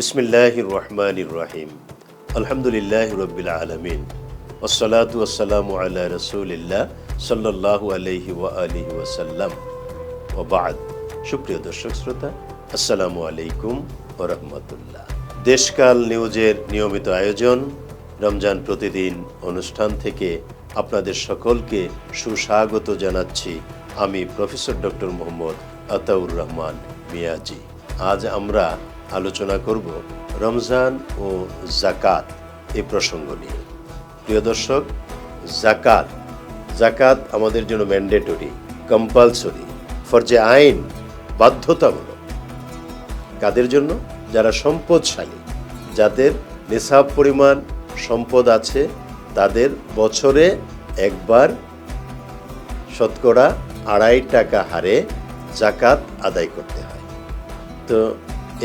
বিসমিল্লাহির রহমানির রহিম। আলহামদুলিল্লাহি রাব্বিল আলামিন। ওয়াসসালাতু ওয়াসসালামু আলা রাসূলিল্লাহ সাল্লাল্লাহু আলাইহি ওয়া আলিহি ওয়াসাল্লাম। ওয়া বা'দ। সুপ্রিয় দর্শক শ্রোতা, আসসালামু আলাইকুম ওয়া রাহমাতুল্লাহ। দেশকাল নিউজের নিয়মিত আয়োজন রমজান প্রতিদিন অনুষ্ঠান থেকে আপনাদের সকলকে সুস্বাগত জানাচ্ছি আমি প্রফেসর ডক্টর মোহাম্মদ আতাউর রহমান মিয়াজি। আজ আমরা আলোচনা করব রমজান ও যাকাত এই প্রসঙ্গ নিয়ে। প্রিয় দর্শক, যাকাত আমাদের জন্য ম্যান্ডেটরি, কম্পালসরি, ফরজে আইন, বাধ্যতামূলক। কাদের জন্য? যারা সম্পদশালী, যাদের নিসাব পরিমাণ সম্পদ আছে, তাদের বছরে একবার শতকরা 2.5 টাকা হারে যাকাত আদায় করতে হয়। তো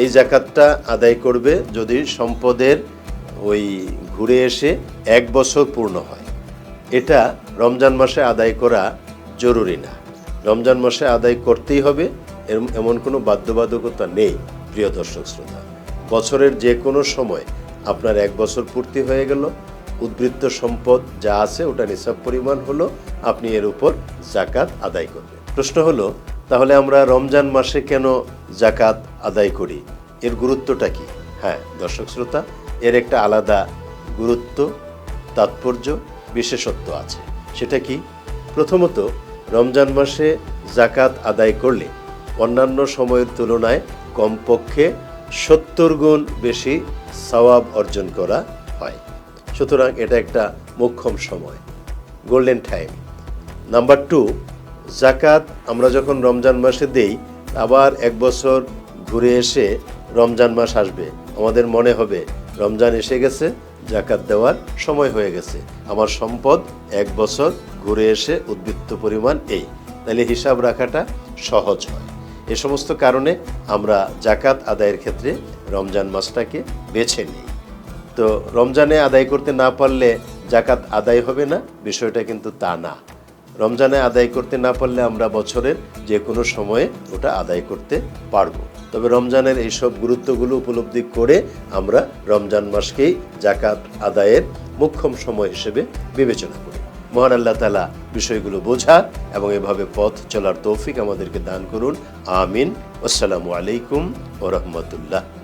এই যাকাতটা আদায় করবে যদি সম্পদের ওই ঘুরে এসে 1 বছর পূর্ণ হয়। এটা রমজান মাসে আদায় করা জরুরি না, রমজান মাসে আদায় করতেই হবে এমন কোনো বাধ্যবাধকতা নেই। প্রিয় দর্শক শ্রোতা, বছরের যে কোনো সময় আপনার 1 বছর পূর্তি হয়ে গেল, উদ্বৃত্ত সম্পদ যা আছে ওটা নিসাব পরিমাণ হলো, আপনি এর উপর যাকাত আদায় করবেন। প্রশ্ন হলো, তাহলে আমরা রমজান মাসে কেন যাকাত আদায় করি? এর গুরুত্বটা কি? হ্যাঁ দর্শক শ্রোতা, এর একটা আলাদা গুরুত্ব, তাৎপর্য, বিশেষত্ব আছে। সেটা কি? প্রথমত, রমজান মাসে যাকাত আদায় করলে অন্যান্য সময়ের তুলনায় কমপক্ষে 70 গুণ বেশি সওয়াব অর্জন করা হয়। সুতরাং এটা একটা মোক্ষম সময়, গোল্ডেন টাইম। নাম্বার 2, যাকাত আমরা যখন রমজান মাসে দেই, আবার 1 বছর ঘুরে এসে রমজান মাস আসবে, আমাদের মনে হবে রমজান এসে গেছে, যাকাত দেওয়ার সময় হয়ে গেছে, আমার সম্পদ 1 বছর ঘুরে এসে উদ্বৃত্ত পরিমাণ এই, তাহলে হিসাব রাখাটা সহজ হয়। এ সমস্ত কারণে আমরা যাকাত আদায়ের ক্ষেত্রে রমজান মাসটাকে বেছে নিই। তো রমজানে আদায় করতে না পারলে যাকাত আদায় হবে না, বিষয়টা কিন্তু তা না। রমজানে আদায় করতে না পারলে আমরা বছরের যে কোনো সময়ে ওটা আদায় করতে পারবো। তবে রমজানের এইসব গুরুত্বগুলো উপলব্ধি করে আমরা রমজান মাসকেই যাকাত আদায়ের মোক্ষম সময় হিসেবে বিবেচনা করি। মহান আল্লাহ তাআলা বিষয়গুলো বোঝার এবং এভাবে পথ চলার তৌফিক আমাদেরকে দান করুন। আমিন। আসসালামু আলাইকুম ওয়া রাহমাতুল্লাহ।